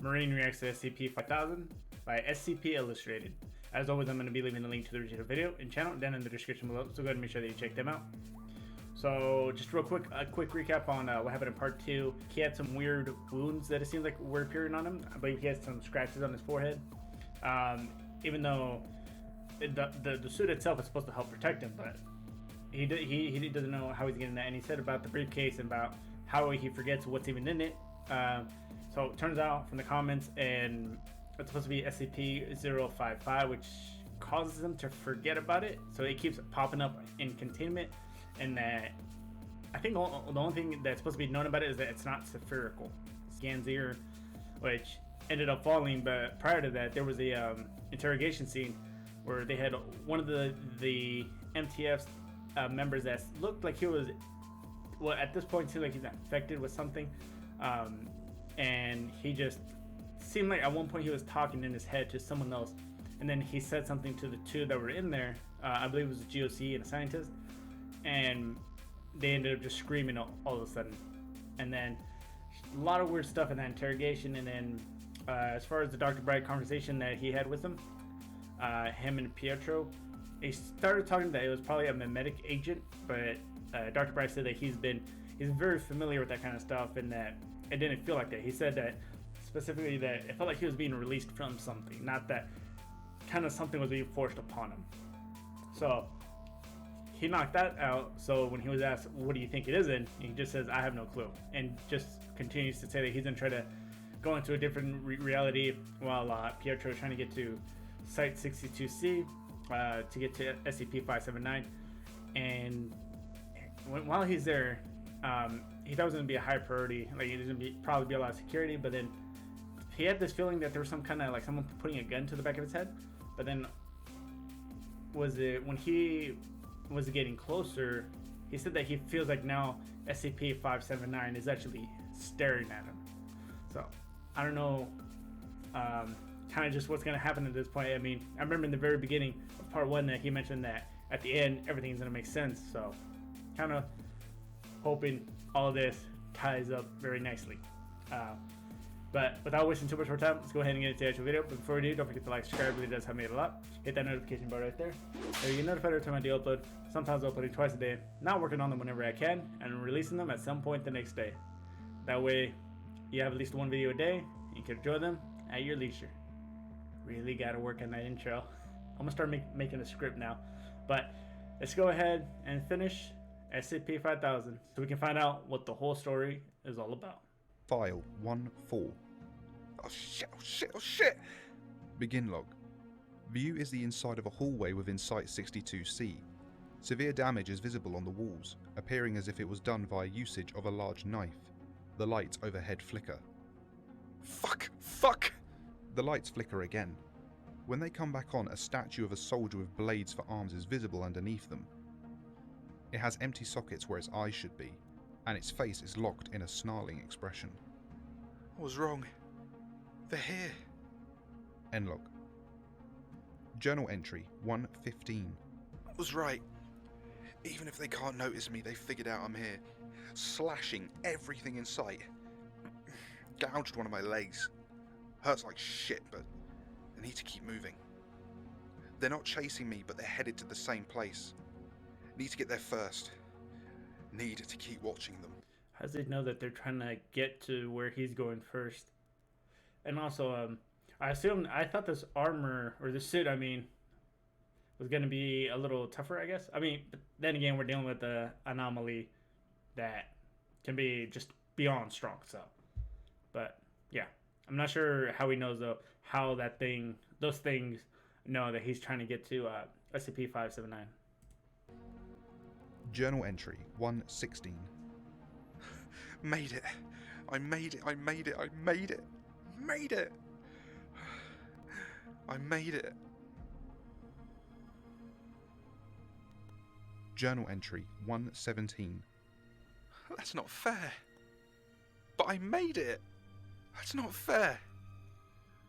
Marine Reacts to SCP-5000 by SCP Illustrated. As always, I'm going to be leaving the link to the original video and channel down in the description below, so go ahead and make sure that you check them out. So just real quick, a quick recap on what happened in part 2. He had some weird wounds that it seems like were appearing on him. I believe he had some scratches on his forehead. Even though the suit itself is supposed to help protect him, but he doesn't know how he's getting that. And he said about the briefcase and about how he forgets what's even in it. So it turns out from the comments, and it's supposed to be SCP-055, which causes him to forget about it. So it keeps popping up in containment, and that I think the only thing that's supposed to be known about it is that it's not spherical. Scanzir, which ended up falling, but prior to that, there was a interrogation scene where they had one of the MTF's members that looked like he was, well, at this point, seemed like he's infected with something, and he just seemed like at one point he was talking in his head to someone else, and then he said something to the two that were in there. I believe it was a GOC and a scientist, and they ended up just screaming all of a sudden. And then a lot of weird stuff in that interrogation. And then as far as the Dr. Bright conversation that he had with him and Pietro, he started talking that it was probably a mimetic agent, but Dr. Bright said that he's very familiar with that kind of stuff, and that it didn't feel like that. He said that specifically that it felt like he was being released from something, not that kind of something was being forced upon him. So he knocked that out. So when he was asked, what do you think it is in, he just says, I have no clue, and just continues to say that he's gonna try to go into a different reality while Pietro is trying to get to Site 62C to get to SCP-579. And while he's there, he thought it was going to be a high priority, like there's going to probably be a lot of security, but then he had this feeling that there was some kind of like someone putting a gun to the back of his head. But then was it when he was getting closer, he said that he feels like now SCP-579 is actually staring at him. So I don't know kind of just what's going to happen at this point. I mean, I remember in the very beginning of part 1 that he mentioned that at the end everything's going to make sense, so kind of hoping all of this ties up very nicely. But without wasting too much more time, let's go ahead and get into the actual video. But before we do, don't forget to like, subscribe, it really does help me a lot. Hit that notification bar right there, so you get notified every time I do upload. Sometimes I'm uploading twice a day, not working on them whenever I can, and releasing them at some point the next day. That way you have at least one video a day, and you can enjoy them at your leisure. Really gotta work on that intro. I'm gonna start making a script now. But let's go ahead and finish SCP-5000 so we can find out what the whole story is all about. File 1-4. Oh shit, oh shit, oh shit! Begin log. View is the inside of a hallway within Site 62C. Severe damage is visible on the walls, appearing as if it was done via usage of a large knife. The lights overhead flicker. Fuck! Fuck! The lights flicker again. When they come back on, a statue of a soldier with blades for arms is visible underneath them. It has empty sockets where its eyes should be, and its face is locked in a snarling expression. I was wrong. They're here. End log. Journal entry 115. I was right. Even if they can't notice me, they figured out I'm here. Slashing everything in sight. Gouged one of my legs. Hurts like shit, but I need to keep moving. They're not chasing me, but they're headed to the same place. Need to get there first. Need to keep watching them. How does he know that they're trying to get to where he's going first? And also, I thought this armor, or this suit, I mean, was going to be a little tougher, I guess. I mean, but then again, we're dealing with the anomaly that can be just beyond strong, so. But, yeah. I'm not sure how he knows, though, how those things know that he's trying to get to SCP-579. Journal entry 116. Made it. I made it. I made it. I made it. Made it. I made it. Journal entry 117. That's not fair. But I made it. That's not fair.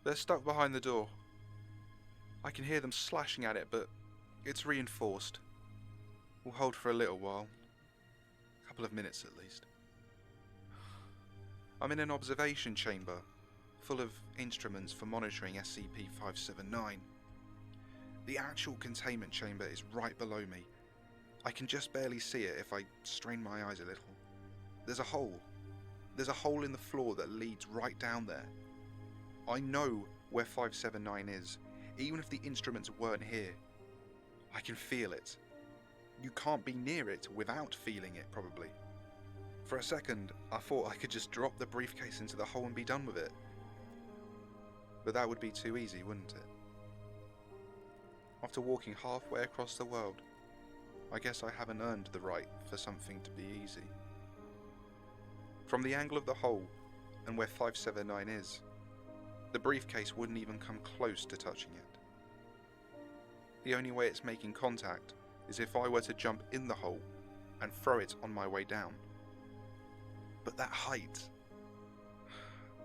They're stuck behind the door. I can hear them slashing at it, but it's reinforced. We'll hold for a little while. couple of minutes at least. I'm in an observation chamber, full of instruments for monitoring SCP-579. The actual containment chamber is right below me. I can just barely see it if I strain my eyes a little. There's a hole. There's a hole in the floor that leads right down there. I know where 579 is, even if the instruments weren't here. I can feel it. You can't be near it without feeling it, probably. For a second, I thought I could just drop the briefcase into the hole and be done with it. But that would be too easy, wouldn't it? After walking halfway across the world, I guess I haven't earned the right for something to be easy. From the angle of the hole, and where 579 is, the briefcase wouldn't even come close to touching it. The only way it's making contact is if I were to jump in the hole and throw it on my way down. But that height...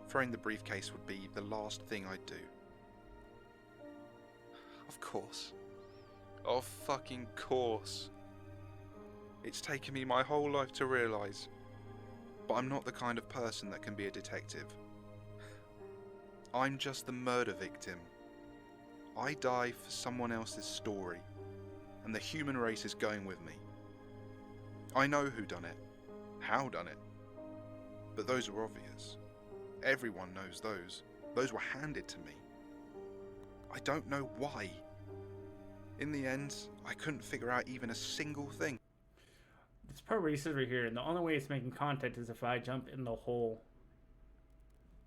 Throwing the briefcase would be the last thing I'd do. Of course. Of fucking course. It's taken me my whole life to realise, but I'm not the kind of person that can be a detective. I'm just the murder victim. I die for someone else's story, and the human race is going with me. I know who done it, how done it, but those are obvious. Everyone knows those. Those were handed to me. I don't know why. In the end, I couldn't figure out even a single thing. This part where he says right here, and the only way it's making contact is if I jump in the hole.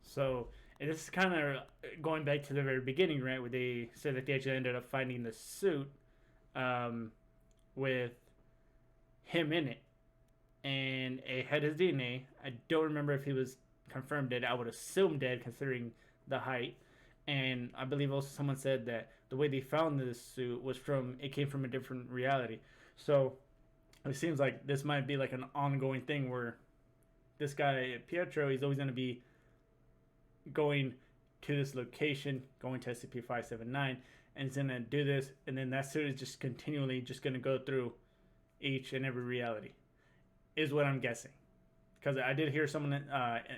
So, and this is kind of going back to the very beginning, right, where they said that they actually ended up finding the suit with him in it. And it had his DNA. I don't remember if he was confirmed dead. I would assume dead considering the height. And I believe also someone said that the way they found this suit was it came from a different reality. So it seems like this might be like an ongoing thing where this guy, Pietro, he's always going to be going to this location, going to SCP-579, and he's going to do this, and then that suit is just continually just going to go through each and every reality, is what I'm guessing. Because I did hear someone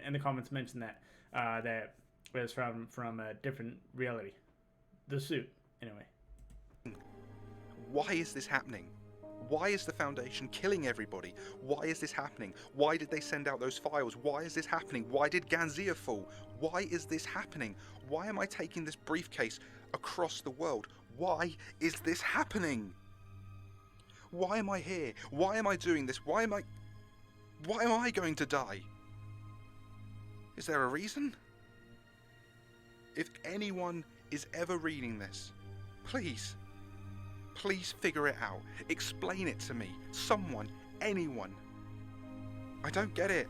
in the comments mention that that was from a different reality. The suit, anyway. Why is this happening? Why is the Foundation killing everybody? Why is this happening? Why did they send out those files? Why is this happening? Why did Ganzia fall? Why is this happening? Why am I taking this briefcase across the world? Why is this happening? Why am I here? Why am I doing this? Why am I going to die? Is there a reason? If anyone is ever reading this, please figure it out. Explain it to me. Someone, anyone. I don't get it.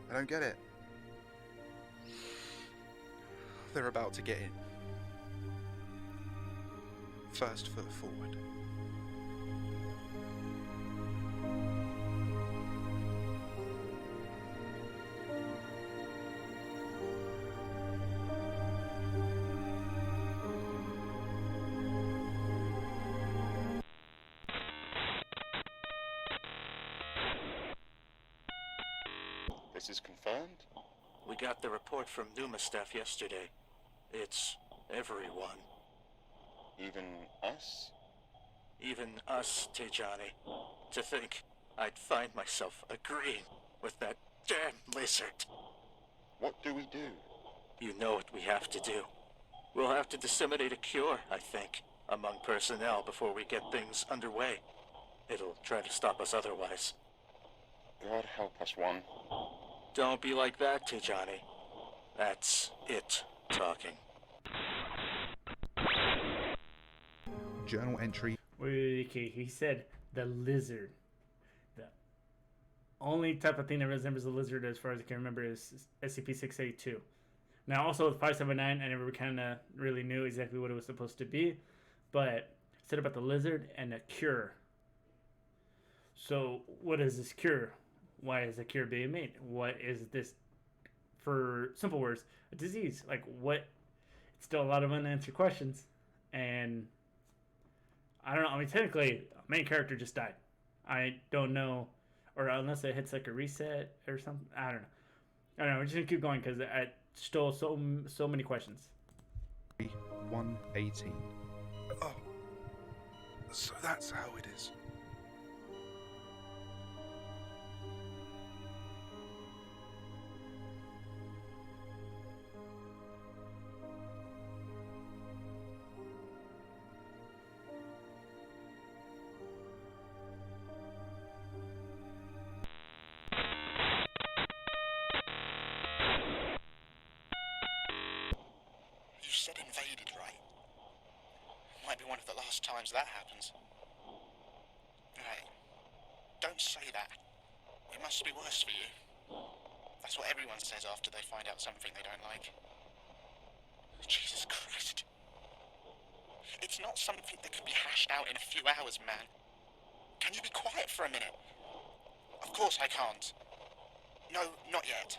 I don't get it. They're about to get in. First foot forward. This is confirmed? We got the report from Numa staff yesterday. It's everyone. Even us? Even us, Tejani. To think I'd find myself agreeing with that damn lizard. What do we do? You know what we have to do. We'll have to disseminate a cure, I think, among personnel before we get things underway. It'll try to stop us otherwise. God help us, One. Don't be like that, Tejani. That's it talking. Journal entry. Okay, he said the lizard. The only type of thing that resembles a lizard, as far as I can remember, is SCP-682. Now, also with 579, I never kind of really knew exactly what it was supposed to be, but it said about the lizard and a cure. So, what is this cure? Why is the cure being made? What is this, for simple words, a disease? Like, what? It's still a lot of unanswered questions. And I don't know. I mean, technically, main character just died. I don't know. Or unless it hits like a reset or something. I don't know. We're just going to keep going because still so many questions. 118. Oh, so that's how it is. You said invaded, right? Might be one of the last times that happens. Right. Don't say that. It must be worse for you. That's what everyone says after they find out something they don't like. Jesus Christ. It's not something that can be hashed out in a few hours, man. Can you be quiet for a minute? Of course I can't. No, not yet.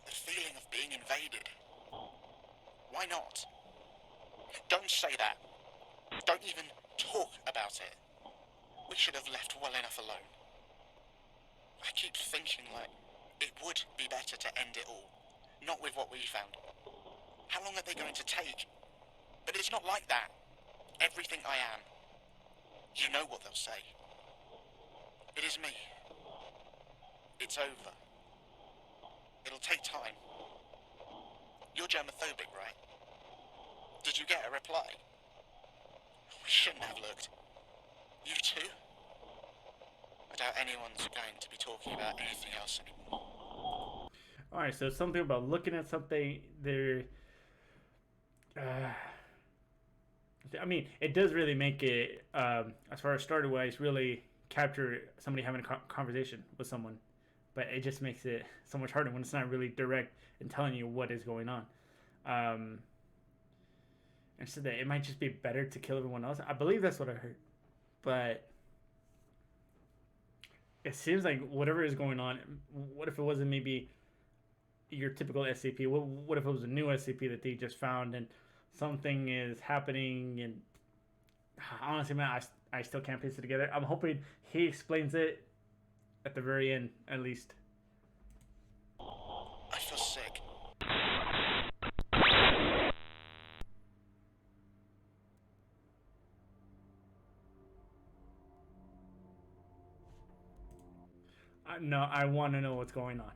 The feeling of being invaded. Why not? Don't say that. Don't even talk about it. We should have left well enough alone. I keep thinking like it would be better to end it all. Not with what we found. How long are they going to take? But it's not like that. Everything I am. You know what they'll say. It is me. It's over. It'll take time. You're germophobic, right? Did you get a reply? We shouldn't have looked. You too? I doubt anyone's going to be talking about anything else anymore. Alright, so something about looking at something, there... I mean, it does really make it, as far as story-wise, really capture somebody having a conversation with someone. But it just makes it so much harder when it's not really direct and telling you what is going on. And so that it might just be better to kill everyone else. I believe that's what I heard. But it seems like whatever is going on, what if it wasn't maybe your typical SCP? What if it was a new SCP that they just found and something is happening? And honestly, man, I still can't piece it together. I'm hoping he explains it at the very end, at least. I feel sick. No, I want to know what's going on.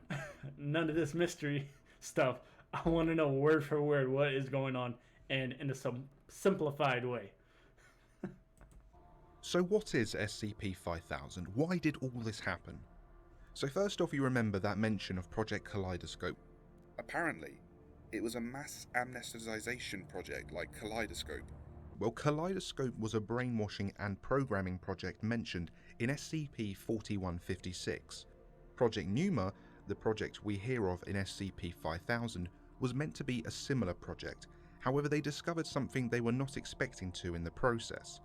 None of this mystery stuff. I want to know word for word what is going on and in a simplified way. So what is SCP-5000? Why did all this happen? So first off, you remember that mention of Project Kaleidoscope. Apparently, it was a mass amnesticization project like Kaleidoscope. Well, Kaleidoscope was a brainwashing and programming project mentioned in SCP-4156. Project Pneuma, the project we hear of in SCP-5000, was meant to be a similar project. However, they discovered something they were not expecting to in the process.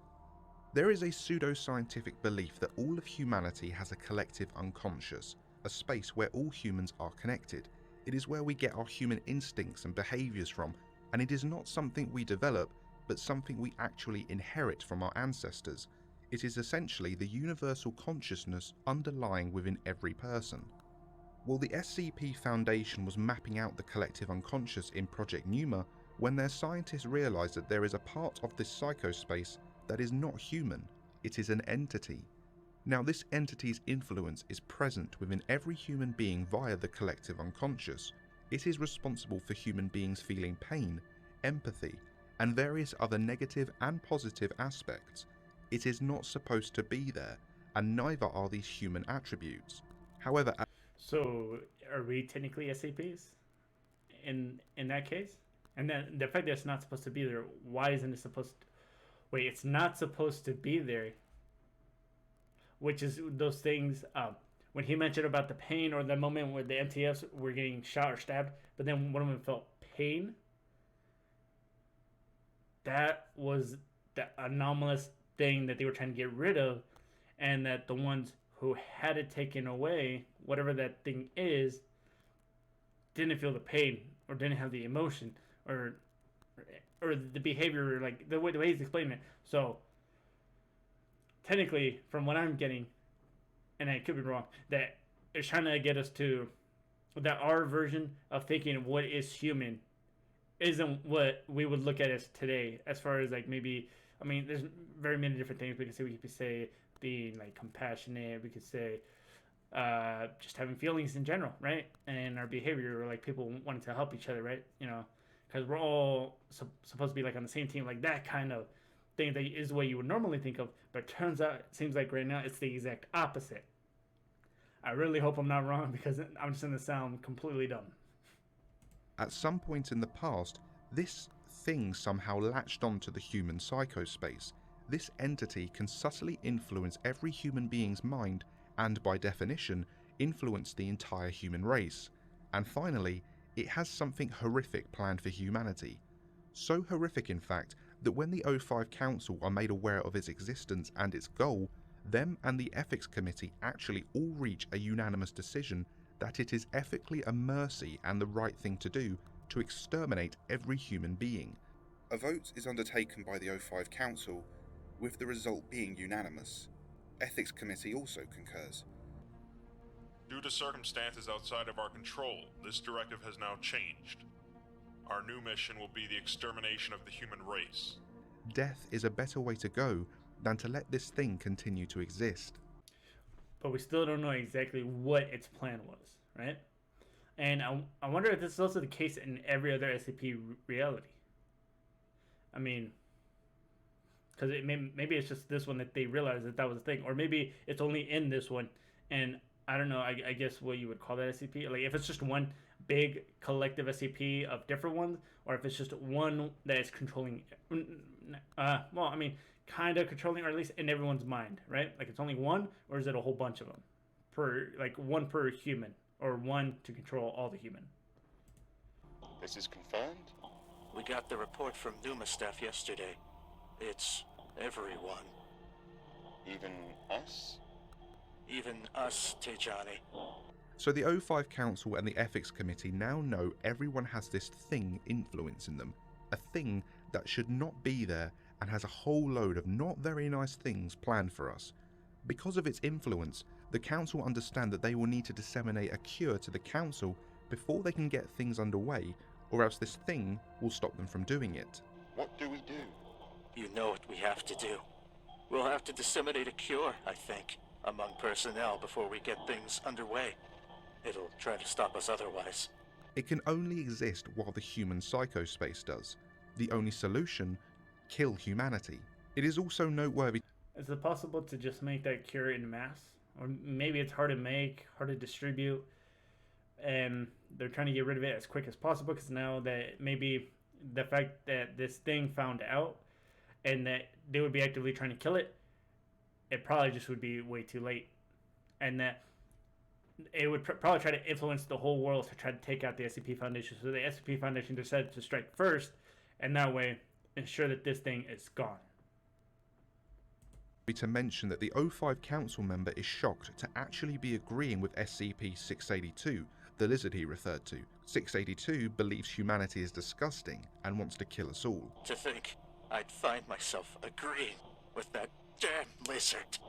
There is a pseudo-scientific belief that all of humanity has a collective unconscious, a space where all humans are connected. It is where we get our human instincts and behaviours from, and it is not something we develop, but something we actually inherit from our ancestors. It is essentially the universal consciousness underlying within every person. Well, the SCP Foundation was mapping out the collective unconscious in Project Pneuma when their scientists realised that there is a part of this psychospace that is not human. It is an entity. Now, this entity's influence is present within every human being via the collective unconscious. It is responsible for human beings feeling pain, empathy, and various other negative and positive aspects. It is not supposed to be there, and neither are these human attributes. However, So, are we technically SCPs in that case? And then the fact that it's not supposed to be there, why isn't it supposed to... Wait, it's not supposed to be there. Which is those things, when he mentioned about the pain or the moment where the MTFs were getting shot or stabbed, but then one of them felt pain. That was the anomalous thing that they were trying to get rid of, and that the ones who had it taken away, whatever that thing is, didn't feel the pain or didn't have the emotion or the behavior, like the way he's explaining it. So technically, from what I'm getting, and I could be wrong, that it's trying to get us to that our version of thinking of what is human isn't what we would look at as today, as far as like maybe, I mean, there's very many different things we could say. We could say being like compassionate. We could say just having feelings in general, right? And our behavior, or like people wanting to help each other, right? You know, because we're all supposed to be like on the same team, like that kind of thing that is what you would normally think of. But it turns out, it seems like right now it's the exact opposite. I really hope I'm not wrong, because I'm just going to sound completely dumb. At some point in the past, this thing somehow latched onto the human psychospace. This entity can subtly influence every human being's mind and, by definition, influence the entire human race. And finally, it has something horrific planned for humanity. So horrific, in fact, that when the O5 Council are made aware of its existence and its goal, them and the Ethics Committee actually all reach a unanimous decision that it is ethically a mercy and the right thing to do to exterminate every human being. A vote is undertaken by the O5 Council, with the result being unanimous. Ethics Committee also concurs. Due to circumstances outside of our control, this directive has now changed. Our new mission will be the extermination of the human race. Death is a better way to go than to let this thing continue to exist. But we still don't know exactly what its plan was, right? And I wonder if this is also the case in every other SCP reality. I mean, because maybe it's just this one that they realized that was a thing, or maybe it's only in this one. And I don't know. I guess what you would call that SCP, like if it's just one big collective SCP of different ones, or if it's just one that is controlling. Well, I mean, kind of controlling, or at least in everyone's mind, right? Like it's only one, or is it a whole bunch of them, like one per human, or one to control all the human? This is confirmed? We got the report from Numa staff yesterday. It's everyone. Even us? Even us, Tejani. So the O5 Council and the Ethics Committee now know everyone has this thing influencing them. A thing that should not be there and has a whole load of not very nice things planned for us. Because of its influence, the Council understand that they will need to disseminate a cure to the Council before they can get things underway, or else this thing will stop them from doing it. What do we do? You know what we have to do. We'll have to disseminate a cure, I think, among personnel before we get things underway. It'll try to stop us otherwise. It can only exist while the human psychospace does. The only solution: kill humanity. It is also noteworthy. Is it possible to just make that cure in mass? Or maybe it's hard to make, hard to distribute, and they're trying to get rid of it as quick as possible, because now that maybe the fact that this thing found out and that they would be actively trying to kill it, it probably just would be way too late. And that it would probably try to influence the whole world to try to take out the SCP Foundation. So the SCP Foundation decided to strike first, and that way ensure that this thing is gone. To mention that the O5 Council member is shocked to actually be agreeing with SCP-682, the lizard he referred to. 682 believes humanity is disgusting and wants to kill us all. To think I'd find myself agreeing with that damn lizard.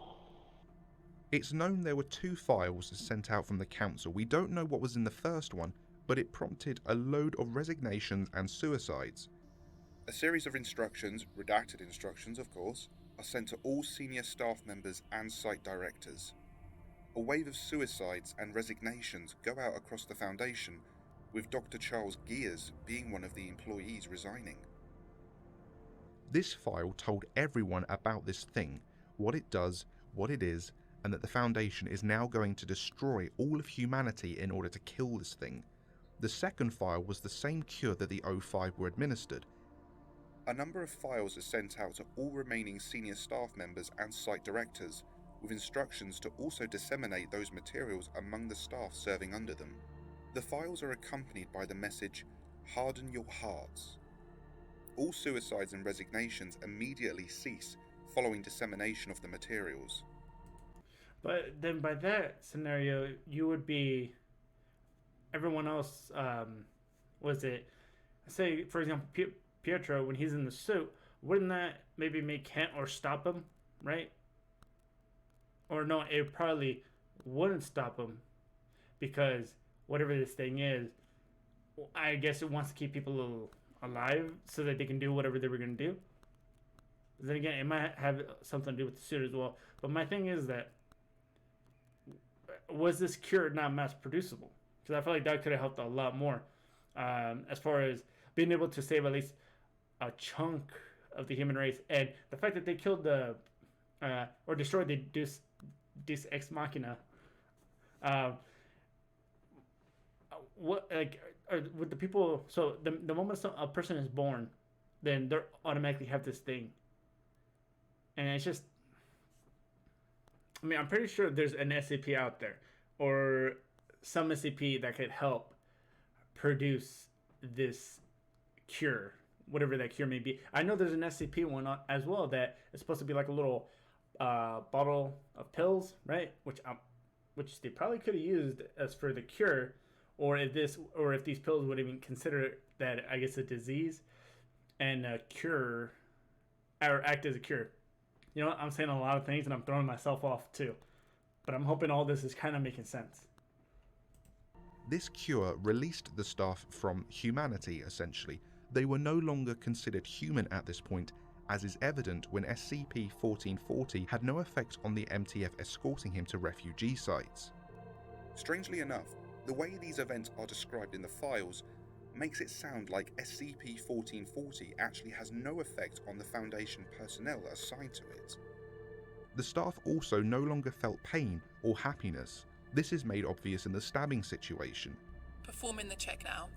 It's known there were 2 files sent out from the Council. We don't know what was in the first one, but it prompted a load of resignations and suicides. A series of instructions, redacted instructions of course, are sent to all senior staff members and site directors. A wave of suicides and resignations go out across the Foundation, with Dr. Charles Gears being one of the employees resigning. This file told everyone about this thing, what it does, what it is, and that the Foundation is now going to destroy all of humanity in order to kill this thing. The second file was the same cure that the O5 were administered. A number of files are sent out to all remaining senior staff members and site directors, with instructions to also disseminate those materials among the staff serving under them. The files are accompanied by the message, "Harden your hearts." All suicides and resignations immediately cease following dissemination of the materials. But then by that scenario, you would be everyone else, say, for example, Pietro, when he's in the suit, wouldn't that maybe make him or stop him, right? Or no, it probably wouldn't stop him, because whatever this thing is, I guess it wants to keep people alive so that they can do whatever they were going to do. Then again, it might have something to do with the suit as well. But my thing is that, was this cure not mass producible? Because I feel like that could have helped a lot more, as far as being able to save at least a chunk of the human race. And the fact that they killed the or destroyed the Deus Ex Machina. What, like, with the people? So the moment a person is born, then they automatically have this thing, and it's just. I mean, I'm pretty sure there's an SCP out there, or some SCP that could help produce this cure, whatever that cure may be. I know there's an SCP one as well that is supposed to be like a little bottle of pills, right? Which they probably could have used as for the cure, or if these pills would even consider that, I guess, a disease and a cure, or act as a cure. You know what? I'm saying a lot of things and I'm throwing myself off too. But I'm hoping all this is kind of making sense. This cure released the staff from humanity, essentially. They were no longer considered human at this point, as is evident when SCP-1440 had no effect on the MTF escorting him to refugee sites. Strangely enough, the way these events are described in the files makes it sound like SCP-1440 actually has no effect on the Foundation personnel assigned to it. The staff also no longer felt pain or happiness. This is made obvious in the stabbing situation. Performing the check now.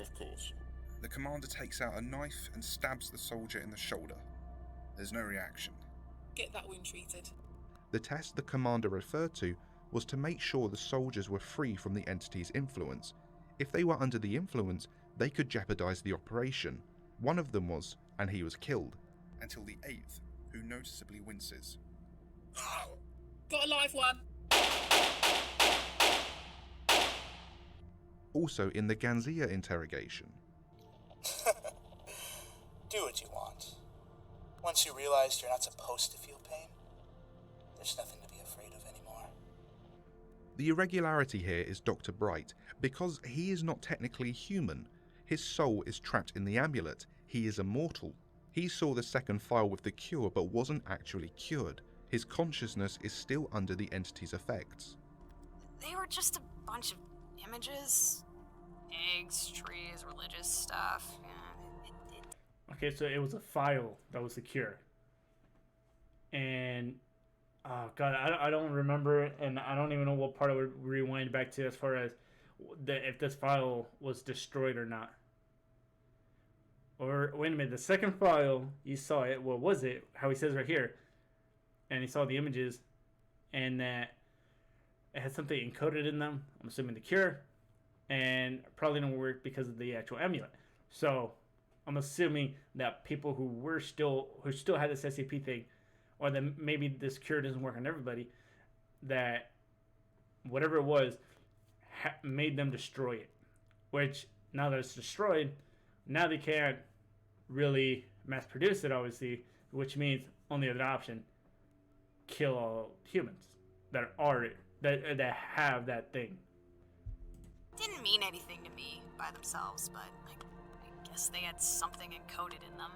Of course. The commander takes out a knife and stabs the soldier in the shoulder. There's no reaction. Get that wound treated. The test the commander referred to was to make sure the soldiers were free from the entity's influence. If they were under the influence, they could jeopardize the operation. One of them was, and he was killed. Until the 8th, who noticeably winces. Got a live one. Also in the Ganzia interrogation. Do what you want. Once you realize you're not supposed to feel pain, there's nothing to be afraid of anymore. The irregularity here is Dr. Bright, because he is not technically human. His soul is trapped in the amulet. He is immortal. He saw the second file with the cure but wasn't actually cured. His consciousness is still under the entity's effects. They were just a bunch of images. Eggs, trees, religious stuff. Okay, so it was a file that was the cure. And, oh god, I don't remember, and I don't even know what part I would rewind back to as far as if this file was destroyed or not. Or, wait a minute, the second file, you saw it, what was it? How he says right here. And he saw the images, and that it had something encoded in them. I'm assuming the cure, and probably didn't work because of the actual amulet. So I'm assuming that people who still had this SCP thing, or that maybe this cure doesn't work on everybody, that whatever it was made them destroy it. Which, now that it's destroyed, now they can't really mass produce it, obviously, which means only other option: kill all humans that have that thing. Didn't mean anything to me by themselves, but I guess they had something encoded in them.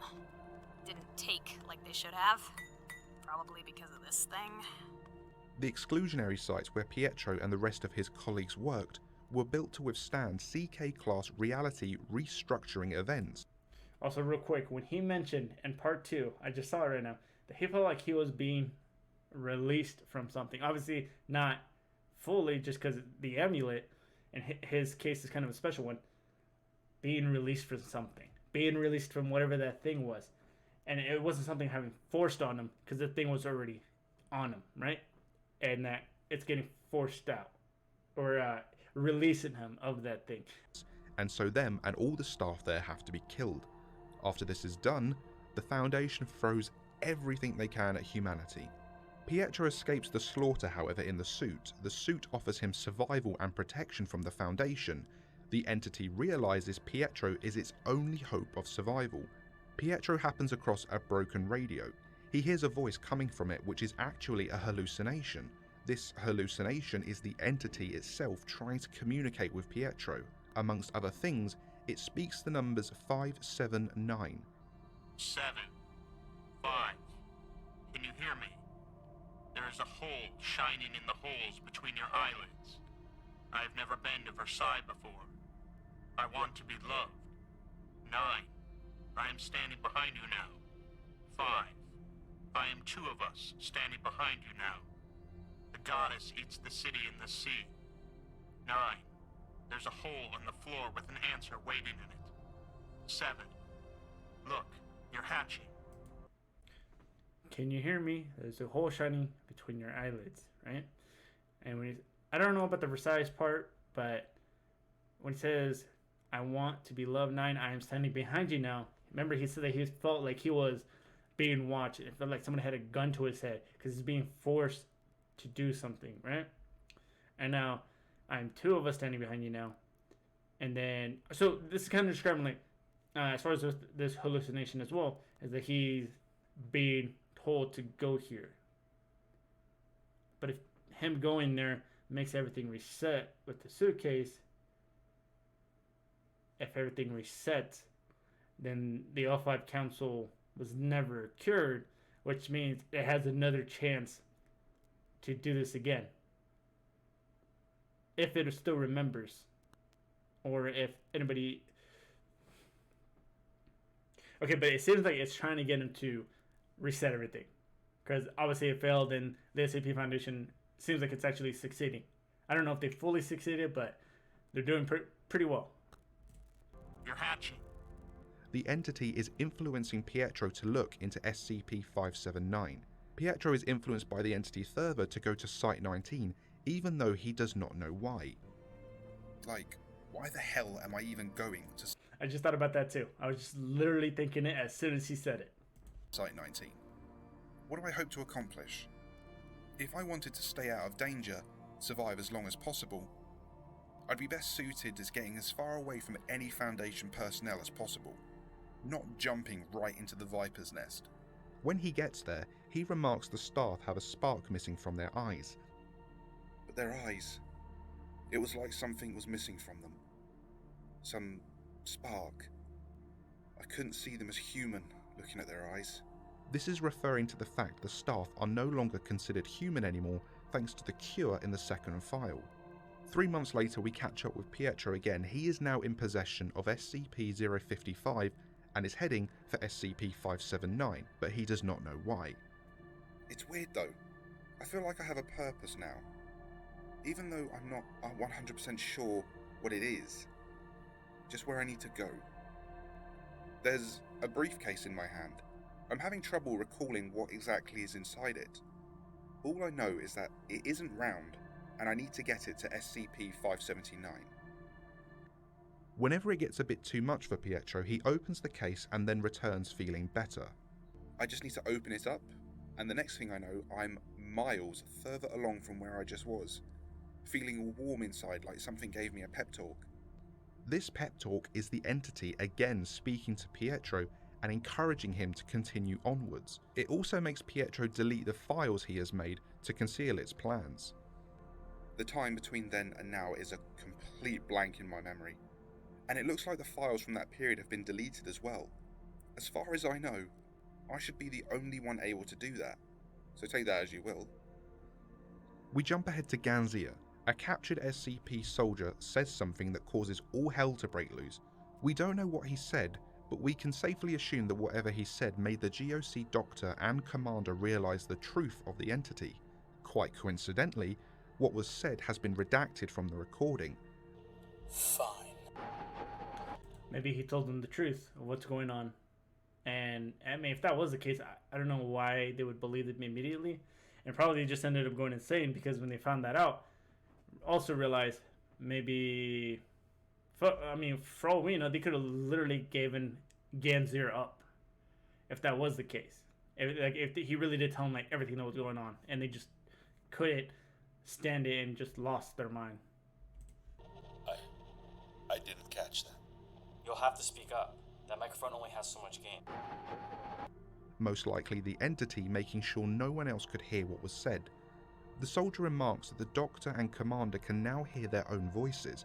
Didn't take like they should have. Probably because of this thing. The exclusionary sites where Pietro and the rest of his colleagues worked were built to withstand CK-class reality restructuring events. Also, real quick, when he mentioned in part 2, I just saw it right now, that he felt like he was being released from something. Obviously, not fully, just because the amulet, and his case is kind of a special one, being released from something. Being released from whatever that thing was. And it wasn't something having forced on him, because the thing was already on him, right? And that it's getting forced out, or releasing him of that thing. And so them and all the staff there have to be killed. After this is done, the Foundation throws everything they can at humanity. Pietro escapes the slaughter, however, in the suit. The suit offers him survival and protection from the Foundation. The entity realizes Pietro is its only hope of survival. Pietro happens across a broken radio. He hears a voice coming from it which is actually a hallucination. This hallucination is the entity itself trying to communicate with Pietro. Amongst other things, it speaks the numbers 579. 7, 5. Can you hear me? There is a hole shining in the holes between your eyelids. I have never been to Versailles before. I want to be loved. 9. I am standing behind you now. 5. I am 2 of us standing behind you now. The goddess eats the city in the sea. 9. There's a hole on the floor with an answer waiting in it. 7. Look, you're hatching. Can you hear me? There's a hole shining between your eyelids, right? And when I don't know about the Versailles part, but when he says, I want to be loved, 9, I am standing behind you now. Remember, he said that he felt like he was being watched. It felt like someone had a gun to his head because he's being forced to do something, right? And now, I'm 2 of us standing behind you now. And then, so this is kind of describing, like, as far as this hallucination as well, is that he's being told to go here. But if him going there makes everything reset with the suitcase, if everything resets, then the L5 Council was never cured, which means it has another chance to do this again. If it still remembers. Or if anybody... Okay, but it seems like it's trying to get him to reset everything. Because obviously it failed, and the SCP Foundation seems like it's actually succeeding. I don't know if they fully succeeded, but they're doing pretty well. You're hatching. The entity is influencing Pietro to look into SCP-579. Pietro is influenced by the entity further to go to Site-19, even though he does not know why. Like, why the hell am I even going to I just thought about that too. I was just literally thinking it as soon as he said it. Site-19? What do I hope to accomplish? If I wanted to stay out of danger, survive as long as possible, I'd be best suited as getting as far away from any Foundation personnel as possible, not jumping right into the Viper's nest. When he gets there, he remarks the staff have a spark missing from their eyes. But their eyes, it was like something was missing from them. Some spark. I couldn't see them as human looking at their eyes. This is referring to the fact the staff are no longer considered human anymore thanks to the cure in the second file. 3 months later, we catch up with Pietro again. He is now in possession of SCP-055 and is heading for SCP-579, but he does not know why. It's weird though. I feel like I have a purpose now. Even though I'm not 100% sure what it is. Just where I need to go. There's a briefcase in my hand. I'm having trouble recalling what exactly is inside it. All I know is that it isn't round, and I need to get it to SCP-579. Whenever it gets a bit too much for Pietro, he opens the case and then returns feeling better. I just need to open it up, and the next thing I know, I'm miles further along from where I just was, feeling all warm inside like something gave me a pep talk. This pep talk is the entity again speaking to Pietro and encouraging him to continue onwards. It also makes Pietro delete the files he has made to conceal its plans. The time between then and now is a complete blank in my memory, and it looks like the files from that period have been deleted as well. As far as I know, I should be the only one able to do that, so take that as you will. We jump ahead to Ganzia. A captured SCP soldier says something that causes all hell to break loose. We don't know what he said, but we can safely assume that whatever he said made the GOC doctor and commander realise the truth of the entity. Quite coincidentally, what was said has been redacted from the recording. Fine. Maybe he told them the truth of what's going on. And, I mean, if that was the case, I don't know why they would believe him immediately. And probably just ended up going insane because when they found that out, also realized maybe... for all we know, they could have literally given Ganzir up. If that was the case. If he really did tell them like everything that was going on. And they just couldn't stand it and just lost their mind. I didn't catch that. You'll have to speak up. That microphone only has so much gain. Most likely the entity making sure no one else could hear what was said. The soldier remarks that the doctor and commander can now hear their own voices.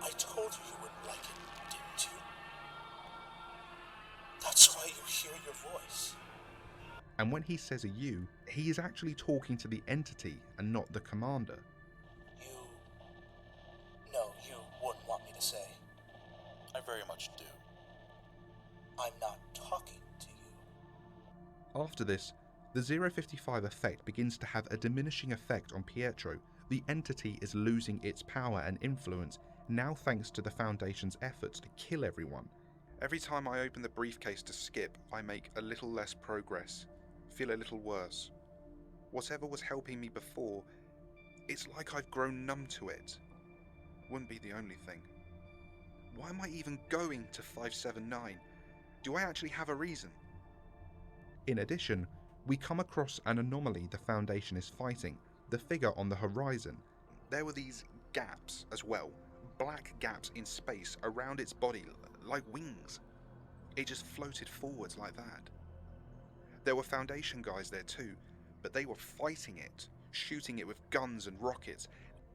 I told you wouldn't like it, didn't you? That's why you hear your voice. And when he says a you, he is actually talking to the entity and not the commander. You wouldn't want me to say. I very much do. I'm not talking to you. After this, the 055 effect begins to have a diminishing effect on Pietro. The entity is losing its power and influence, now thanks to the Foundation's efforts to kill everyone. Every time I open the briefcase to skip, I make a little less progress, feel a little worse. Whatever was helping me before, it's like I've grown numb to it. Wouldn't be the only thing. Why am I even going to 579? Do I actually have a reason? In addition, we come across an anomaly the Foundation is fighting, the figure on the horizon. There were these gaps as well, black gaps in space around its body, like wings. It just floated forwards like that. There were Foundation guys there too, but they were fighting it, shooting it with guns and rockets.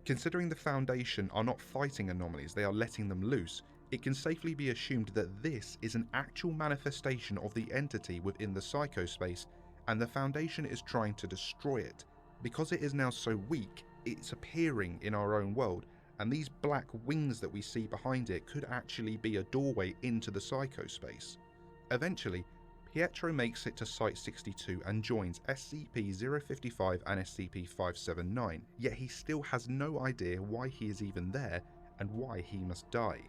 Considering the Foundation are not fighting anomalies, they are letting them loose, it can safely be assumed that this is an actual manifestation of the entity within the psychospace, and the Foundation is trying to destroy it. Because it is now so weak, it's appearing in our own world, and these black wings that we see behind it could actually be a doorway into the psychospace. Eventually, Pietro makes it to Site-62 and joins SCP-055 and SCP-579, yet he still has no idea why he is even there and why he must die.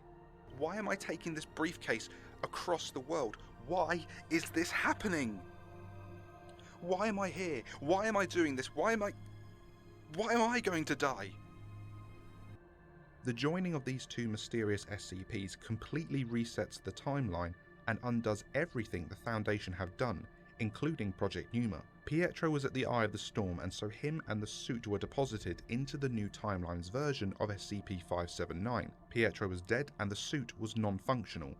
Why am I taking this briefcase across the world? Why is this happening? Why am I here? Why am I doing this? Why am I going to die? The joining of these two mysterious SCPs completely resets the timeline and undoes everything the Foundation have done, including Project Pneuma. Pietro was at the eye of the storm, and so him and the suit were deposited into the new timeline's version of SCP-579. Pietro was dead and the suit was non-functional.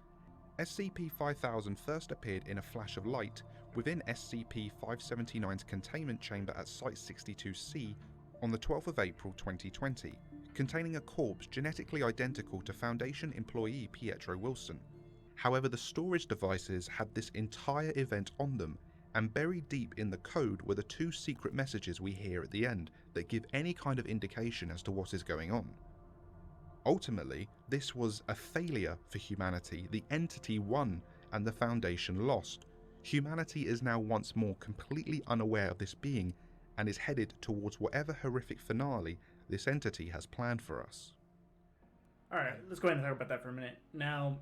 SCP-5000 first appeared in a flash of light within SCP-579's containment chamber at Site-62C on the 12th of April 2020, containing a corpse genetically identical to Foundation employee Pietro Wilson. However, the storage devices had this entire event on them, and buried deep in the code were the two secret messages we hear at the end that give any kind of indication as to what is going on. Ultimately, this was a failure for humanity. The entity won and the Foundation lost. Humanity is now once more completely unaware of this being and is headed towards whatever horrific finale this entity has planned for us. Alright, let's go ahead and talk about that for a minute. Now,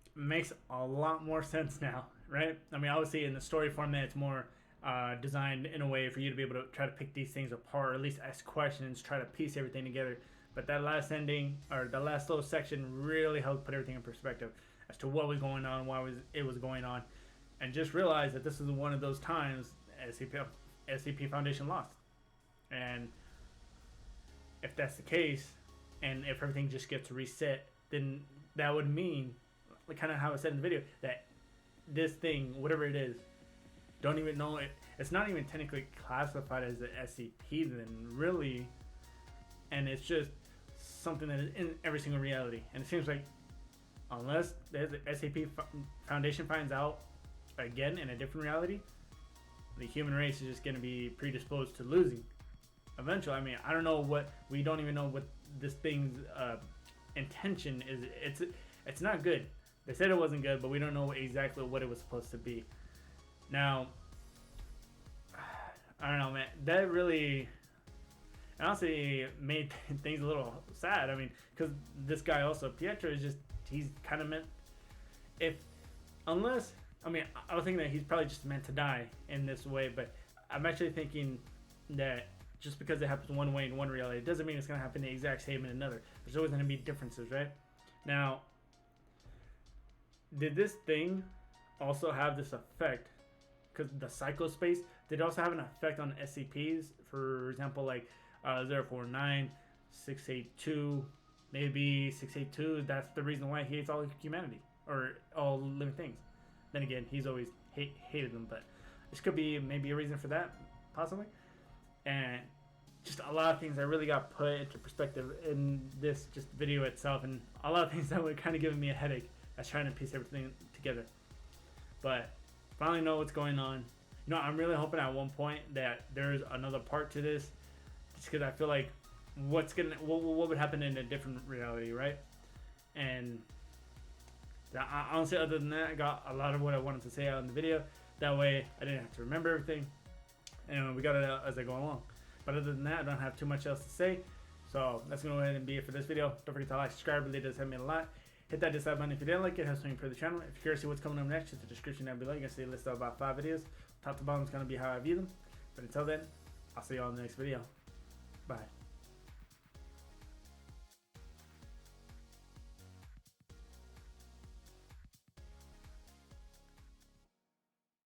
it makes a lot more sense now, right? I mean, obviously in the story format, it's more designed in a way for you to be able to try to pick these things apart, or at least ask questions, try to piece everything together. But that last ending, or the last little section, really helped put everything in perspective as to what was going on, why it was going on, and just realize that this is one of those times SCP Foundation lost. And if that's the case, and if everything just gets reset, then that would mean, kind of how I said in the video, that this thing, whatever it is, don't even know it. It's not even technically classified as an SCP then, really, and it's just something that is in every single reality. And it seems like unless the SCP Foundation finds out again in a different reality, the human race is just going to be predisposed to losing eventually. I mean, I don't know what, we don't even know what this thing's intention is. It's not good. They said it wasn't good, but we don't know exactly what it was supposed to be. Now, I don't know, man. That really, honestly, made things a little sad. I mean, because this guy also, Pietro, is just, he's kind of meant, I was thinking that he's probably just meant to die in this way, but I'm actually thinking that just because it happens one way in one reality, it doesn't mean it's going to happen the exact same in another. There's always going to be differences, right? Now, did this thing also have this effect? Because the psychospace, did it also have an effect on SCPs? For example, like 049, 682, maybe 682, that's the reason why he hates all humanity, or all living things. Then again, he's always hated them, but this could be maybe a reason for that, possibly. And just a lot of things that really got put into perspective in this just video itself, and a lot of things that were kind of giving me a headache as trying to piece everything together. But finally know what's going on. You know, I'm really hoping at one point that there's another part to this, just because I feel like what would happen in a different reality, right? And honestly, other than that, I got a lot of what I wanted to say out in the video. That way, I didn't have to remember everything, and we got it out as I go along. But other than that, I don't have too much else to say. So that's going to go ahead and be it for this video. Don't forget to like, subscribe, it really does help me a lot. Hit that dislike button if you didn't like it. It helps me improve the channel. If you're curious to see what's coming up next, just the description down below. You can see a list of about 5 videos. Top to bottom is going to be how I view them. But until then, I'll see you all in the next video. Bye.